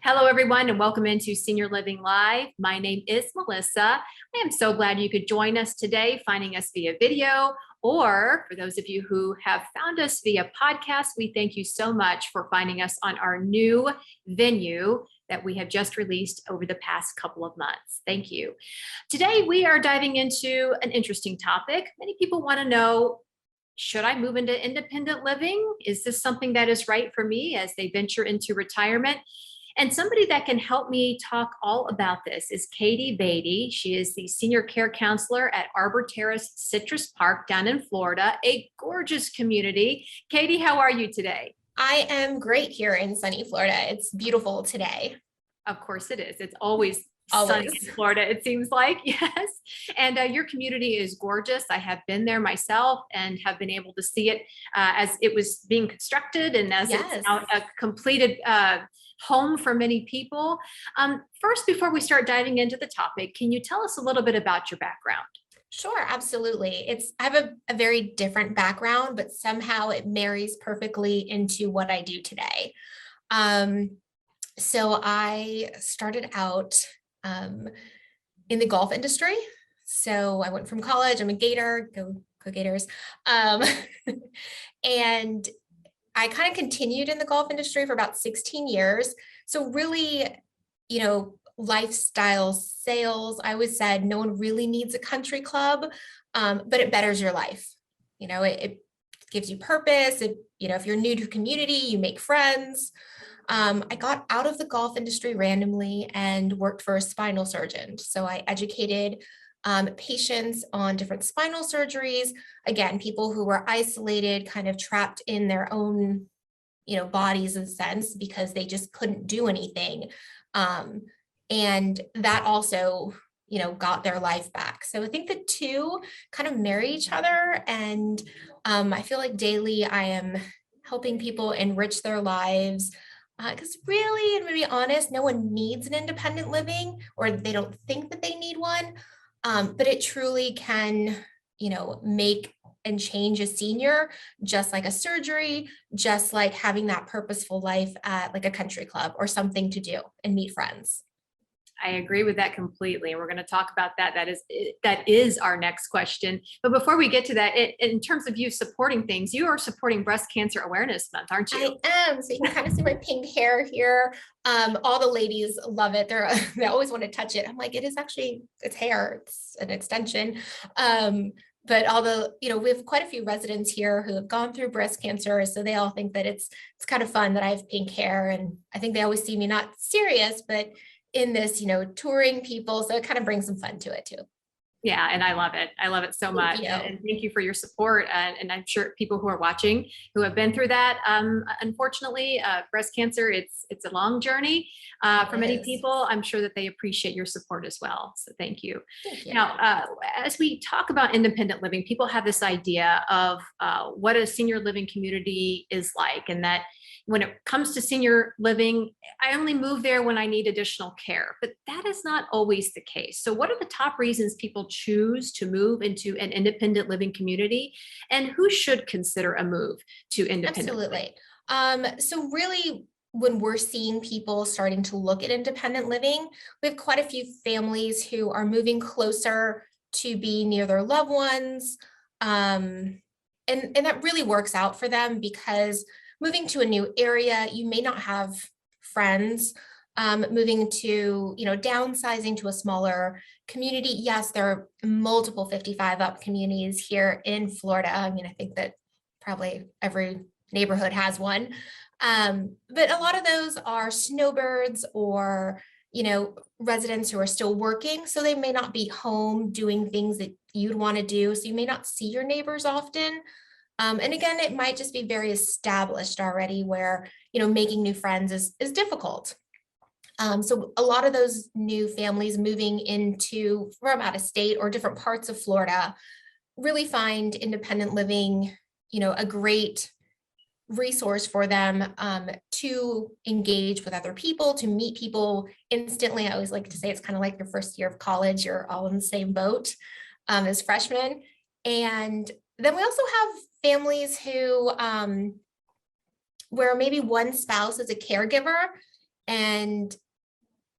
Hello, everyone, and welcome into Senior Living Live. My name is Melissa. I am so glad you could join us today, finding us via video, or for those of you who have found us via podcast, we thank you so much for finding us on our new venue that we have just released over the past couple of months. Thank you. Today, we are diving into an interesting topic. Many people want to know, should I move into independent living? Is this something that is right for me as they venture into retirement? And somebody that can help me talk all about this is Beattie. She is the senior care counselor at Arbor Terrace Citrus Park down in Florida, a gorgeous community. Katie, how are you today? I am great here in sunny Florida. It's beautiful today. Of course it is. It's always sunny in Florida, it seems like. Yes. And your community is gorgeous. I have been there myself and have been able to see it as it was being constructed and as it's now a completed home for many people. First, before we start diving into the topic, can you tell us a little bit about your background? Sure, absolutely. I have a very different background, but somehow it marries perfectly into what I do today. So I started out in the golf industry. So I went from college, I'm a Gator, go Gators. And I kind of continued in the golf industry for about 16 years. So really, lifestyle sales, I always said no one really needs a country club, but it betters your life. It gives you purpose. If you're new to a community, you make friends. I got out of the golf industry randomly and worked for a spinal surgeon. So I educated patients on different spinal surgeries. Again, people who were isolated, kind of trapped in their own, bodies in a sense, because they just couldn't do anything. And that also, got their life back. So I think the two kind of marry each other. And I feel like daily I am helping people enrich their lives. Because really, and to be honest, no one needs an independent living, or they don't think that they need one. But it truly can, make and change a senior, just like a surgery, just like having that purposeful life at like a country club or something to do and meet friends. I agree with that completely. And we're going to talk about that. That is our next question. But before we get to that, in terms of you supporting things, you are supporting Breast Cancer Awareness Month, aren't you? I am. So you can kind of see my pink hair here. All the ladies love it. They always want to touch it. I'm like, it's hair. It's an extension. But we have quite a few residents here who have gone through breast cancer. So they all think that it's kind of fun that I have pink hair. And I think they always see me not serious, but in this, touring people. So it kind of brings some fun to it too. Yeah, and I love it. I love it so much. And thank you for your support. And I'm sure people who are watching who have been through that, unfortunately, breast cancer, it's a long journey for many people. I'm sure that they appreciate your support as well. So thank you. Thank you. Now, as we talk about independent living, people have this idea of what a senior living community is like, and that when it comes to senior living, I only move there when I need additional care, but that is not always the case. So what are the top reasons people choose to move into an independent living community, and who should consider a move to independent living? Absolutely. So really, when we're seeing people starting to look at independent living, we have quite a few families who are moving closer to be near their loved ones. And that really works out for them, because moving to a new area, you may not have friends. Moving to, downsizing to a smaller community. Yes, there are multiple 55 up communities here in Florida. I mean, I think that probably every neighborhood has one. But a lot of those are snowbirds or, residents who are still working. So they may not be home doing things that you'd want to do. So you may not see your neighbors often. And again, it might just be very established already where, making new friends is difficult. So a lot of those new families moving from out of state or different parts of Florida really find independent living, a great resource for them to engage with other people, to meet people instantly. I always like to say it's kind of like your first year of college. You're all in the same boat as freshmen. And then we also have families who, where maybe one spouse is a caregiver and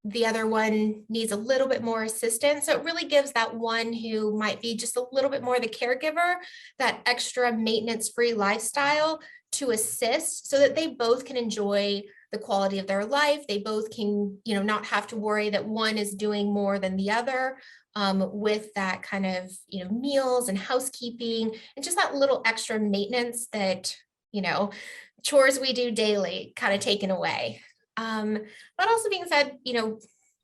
the other one needs a little bit more assistance. So it really gives that one who might be just a little bit more the caregiver, that extra maintenance-free lifestyle to assist so that they both can enjoy the quality of their life. They both can, not have to worry that one is doing more than the other, with that kind of, meals and housekeeping and just that little extra maintenance that, chores we do daily kind of taken away. But also being said,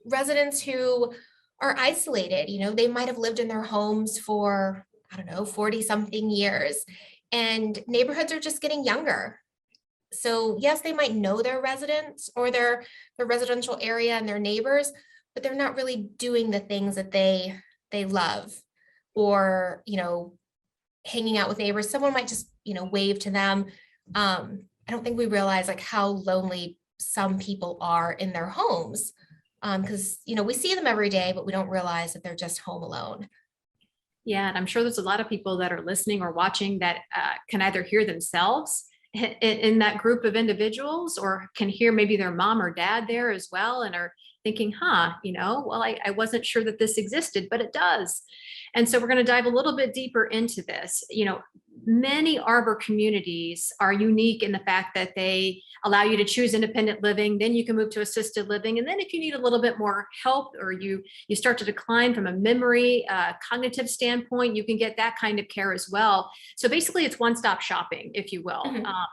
residents who are isolated, they might have lived in their homes for, I don't know, 40 something years, and neighborhoods are just getting younger. So yes, they might know their residents or their residential area and their neighbors, but they're not really doing the things that they love, or, hanging out with neighbors. Someone might just, wave to them. I don't think we realize like how lonely some people are in their homes, because, we see them every day, but we don't realize that they're just home alone. Yeah, and I'm sure there's a lot of people that are listening or watching that can either hear themselves in that group of individuals, or can hear maybe their mom or dad there as well, and are thinking, well, I wasn't sure that this existed, but it does. And so we're going to dive a little bit deeper into this. Many Arbor communities are unique in the fact that they allow you to choose independent living, then you can move to assisted living. And then if you need a little bit more help, or you start to decline from a memory, cognitive standpoint, you can get that kind of care as well. So basically it's one-stop shopping, if you will,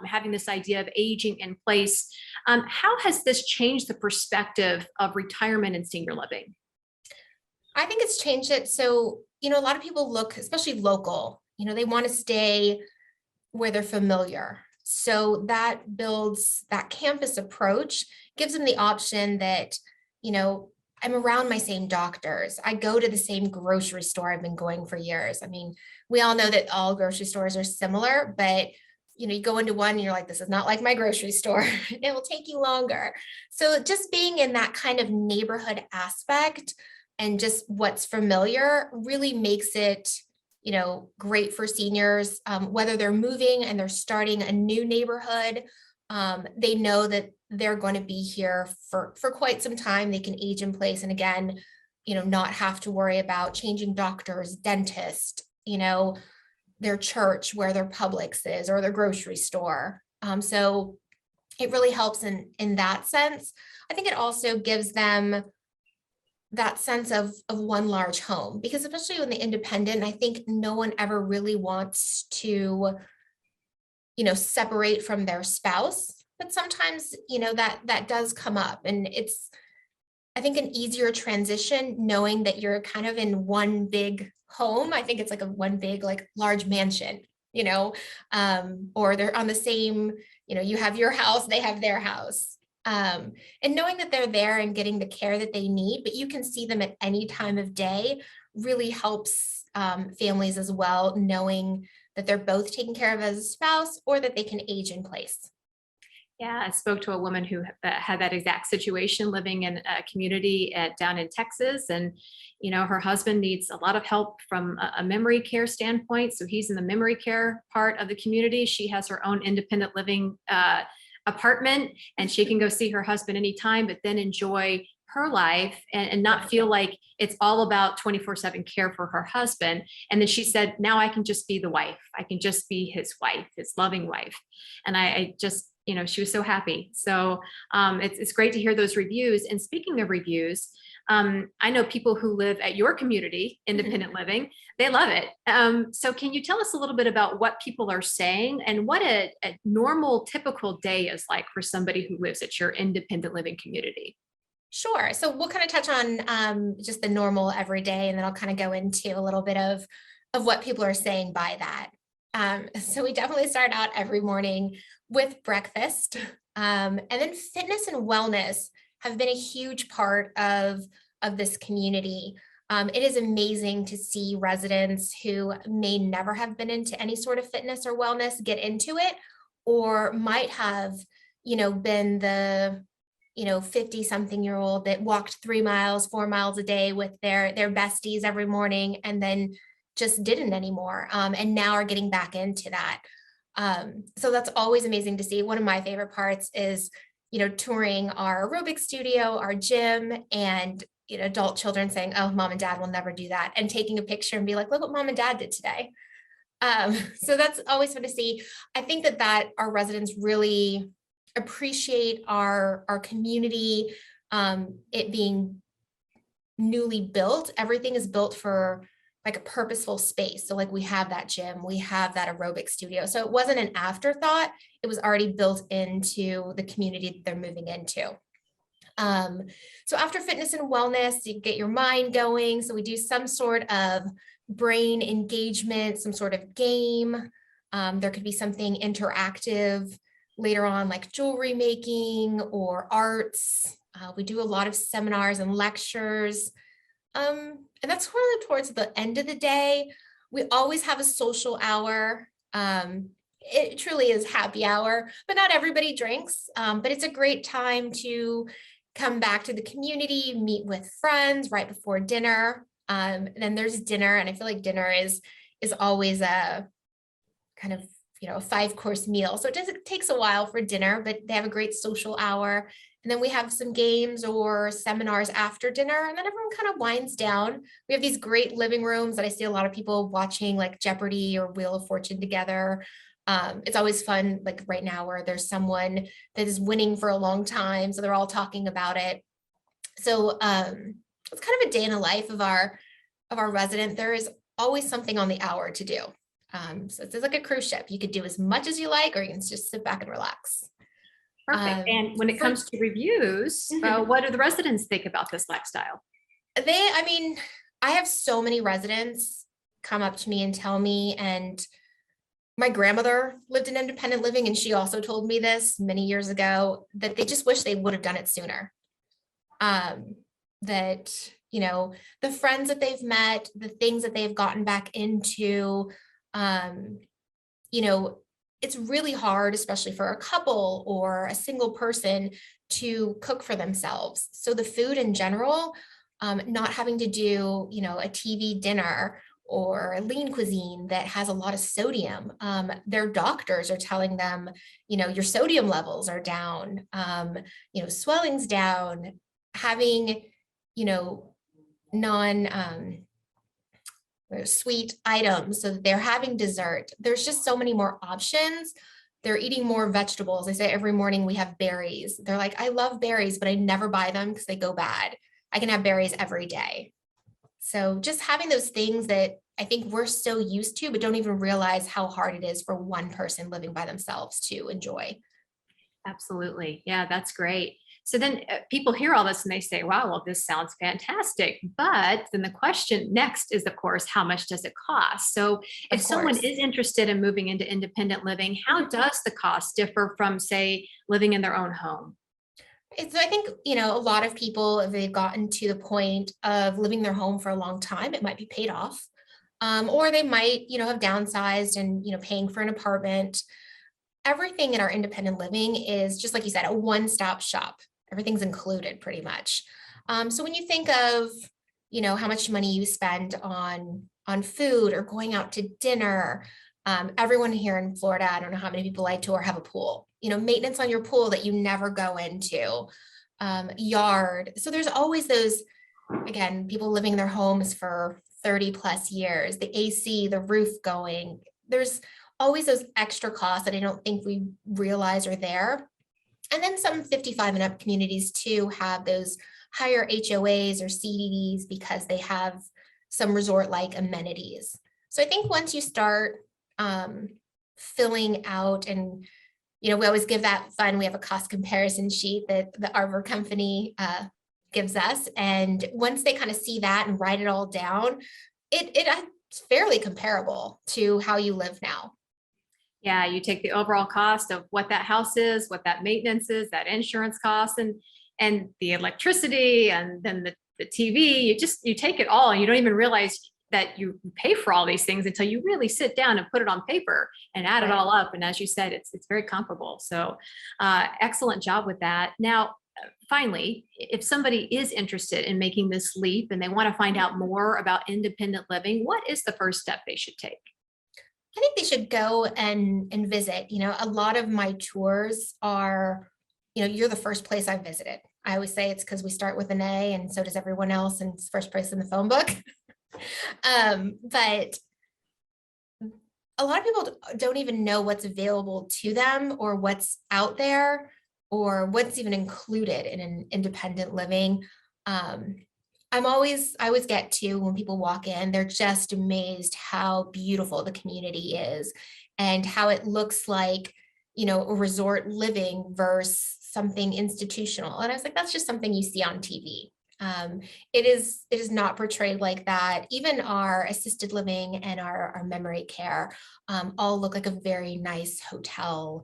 having this idea of aging in place. How has this changed the perspective of retirement and senior living? I think it's changed it. So, a lot of people look, especially local, they want to stay where they're familiar. So that builds that campus approach, gives them the option that, I'm around my same doctors. I go to the same grocery store I've been going for years. I mean, we all know that all grocery stores are similar, but you go into one and you're like, this is not like my grocery store. It will take you longer. So just being in that kind of neighborhood aspect and just what's familiar really makes it, great for seniors, whether they're moving and they're starting a new neighborhood. They know that they're going to be here for quite some time. They can age in place. And again, not have to worry about changing doctors, dentist, their church, where their Publix is, or their grocery store. So it really helps in that sense. I think it also gives them that sense of one large home, because especially when the independent, I think no one ever really wants to, separate from their spouse, but sometimes, that does come up, and it's, I think, an easier transition knowing that you're kind of in one big home. I think it's like a one big, like large mansion, or they're on the same, you have your house, they have their house. And knowing that they're there and getting the care that they need, but you can see them at any time of day, really helps families as well, knowing that they're both taken care of as a spouse, or that they can age in place. Yeah, I spoke to a woman who had that exact situation, living in a community down in Texas. And, her husband needs a lot of help from a memory care standpoint. So he's in the memory care part of the community. She has her own independent living apartment, and she can go see her husband anytime, but then enjoy her life and not feel like it's all about 24/7 care for her husband. And then she said, now I can just be the wife. I can just be his wife, his loving wife. And I just, she was so happy. So it's great to hear those reviews. And speaking of reviews, I know people who live at your community, independent living, they love it. So can you tell us a little bit about what people are saying and what a normal, typical day is like for somebody who lives at your independent living community? Sure. So we'll kind of touch on just the normal everyday, and then I'll kind of go into a little bit of what people are saying by that. So we definitely start out every morning with breakfast, and then fitness and wellness have been a huge part of this community. It is amazing to see residents who may never have been into any sort of fitness or wellness get into it, or might have, been the 50 something year old that walked 3 miles, 4 miles a day with their besties every morning, and then just didn't anymore. And now are getting back into that. So that's always amazing to see. One of my favorite parts is, touring our aerobic studio, our gym, and adult children saying, oh, mom and dad will never do that, and taking a picture and be like, look what mom and dad did today. So that's always fun to see. I think that our residents really appreciate our community, it being newly built. Everything is built for like a purposeful space. So like we have that gym, we have that aerobic studio. So it wasn't an afterthought. It was already built into the community that they're moving into. So after fitness and wellness, you get your mind going. So we do some sort of brain engagement, some sort of game. There could be something interactive later on, like jewelry making or arts. We do a lot of seminars and lectures. And that's really towards the end of the day. We always have a social hour. It truly is happy hour, but not everybody drinks. But it's a great time to come back to the community, meet with friends right before dinner. Then there's dinner, and I feel like dinner is always a kind of a 5-course meal. So it takes a while for dinner, but they have a great social hour. And then we have some games or seminars after dinner, and then everyone kind of winds down. We have these great living rooms that I see a lot of people watching, like Jeopardy or Wheel of Fortune together. It's always fun, like right now, where there's someone that is winning for a long time, so they're all talking about it. So it's kind of a day in the life of our resident. There is always something on the hour to do. So it's like a cruise ship. You could do as much as you like, or you can just sit back and relax. Perfect. And when it comes to reviews, what do the residents think about this lifestyle? I have so many residents come up to me and tell me, and my grandmother lived in independent living, and she also told me this many years ago, that they just wish they would have done it sooner. That, the friends that they've met, the things that they've gotten back into, it's really hard, especially for a couple or a single person, to cook for themselves. So the food in general, not having to do, a TV dinner or a lean cuisine that has a lot of sodium. Their doctors are telling them, your sodium levels are down, swelling's down, having, non sweet items, so that they're having dessert. There's just so many more options. They're eating more vegetables. I say every morning we have berries. They're like, I love berries, but I never buy them because they go bad. I can have berries every day. So just having those things that I think we're so used to, but don't even realize how hard it is for one person living by themselves to enjoy. Absolutely. Yeah, that's great. So then people hear all this and they say, wow, well, this sounds fantastic. But then the question next is, of course, how much does it cost? So if someone is interested in moving into independent living, how does the cost differ from, say, living in their own home? So I think, a lot of people, if they've gotten to the point of living their home for a long time, it might be paid off. Or they might, have downsized and, paying for an apartment. Everything in our independent living is, just like you said, a one-stop shop. Everything's included pretty much. So when you think of, how much money you spend on food or going out to dinner, everyone here in Florida, I don't know how many people like to or have a pool, maintenance on your pool that you never go into, yard. So there's always those, again, people living in their homes for 30 plus years, the AC, the roof going. There's always those extra costs that I don't think we realize are there. And then some 55 and up communities too have those higher HOAs or CDDs because they have some resort-like amenities. So I think once you start filling out, and we always give that fun, we have a cost comparison sheet that the Arbor company gives us. And once they kind of see that and write it all down, it's fairly comparable to how you live now. Yeah, you take the overall cost of what that house is, what that maintenance is, that insurance cost, and the electricity, and then the TV. You take it all, and you don't even realize that you pay for all these things until you really sit down and put it on paper and add it all up. And as you said, it's very comparable. So excellent job with that. Now, finally, if somebody is interested in making this leap and they want to find out more about independent living, what is the first step they should take? I think they should go and visit. A lot of my tours are you're the first place I visited. I always say it's because we start with an A and so does everyone else, and it's first place in the phone book. But a lot of people don't even know what's available to them or what's out there or what's even included in an independent living. I always get to when people walk in, they're just amazed how beautiful the community is and how it looks like, a resort living versus something institutional. And I was like, that's just something you see on TV. It is not portrayed like that. Even our assisted living and our memory care all look like a very nice hotel,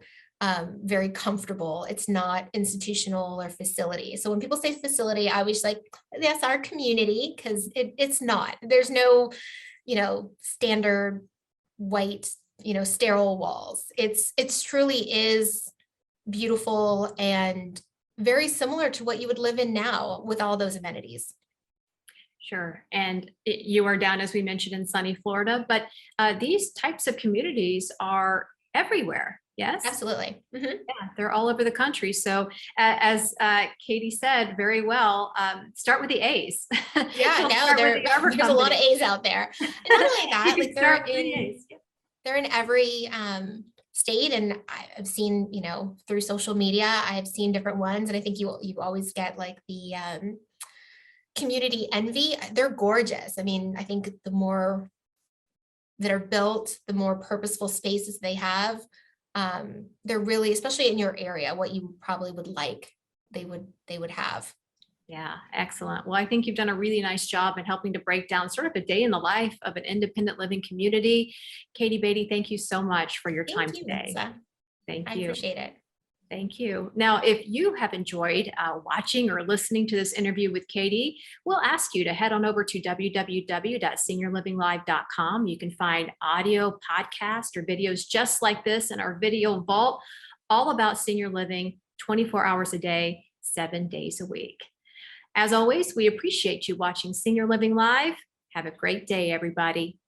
very comfortable. It's not institutional or facility. So when people say facility, I always like, yes, our community, because it's not. There's no, standard white, sterile walls. It's truly is beautiful and very similar to what you would live in now with all those amenities. Sure. And you are down, as we mentioned, in sunny Florida, but these types of communities are everywhere. Yes, Absolutely. Mhm. yeah, they're all over the country. So as Katie said very well, start with the A's. Yeah, Don't no, start with the Arbor there's a lot of Company. A's out there. And not only that, You like can start with the A's. they're in every state, and I've seen, through social media, I've seen different ones, and I think you always get like the community envy. They're gorgeous. I mean, I think the more that are built, the more purposeful spaces they have. They're really, especially in your area, what you probably would like, they would have. Yeah, excellent. Well, I think you've done a really nice job in helping to break down sort of a day in the life of an independent living community. Katie Beattie, thank you so much for your time Thank you, today. Lisa. Thank I you. appreciate it. Thank you. Now, if you have enjoyed watching or listening to this interview with Katie, we'll ask you to head on over to www.seniorlivinglive.com. You can find audio, podcast, or videos just like this in our video vault, all about senior living 24 hours a day, 7 days a week. As always, we appreciate you watching Senior Living Live. Have a great day, everybody.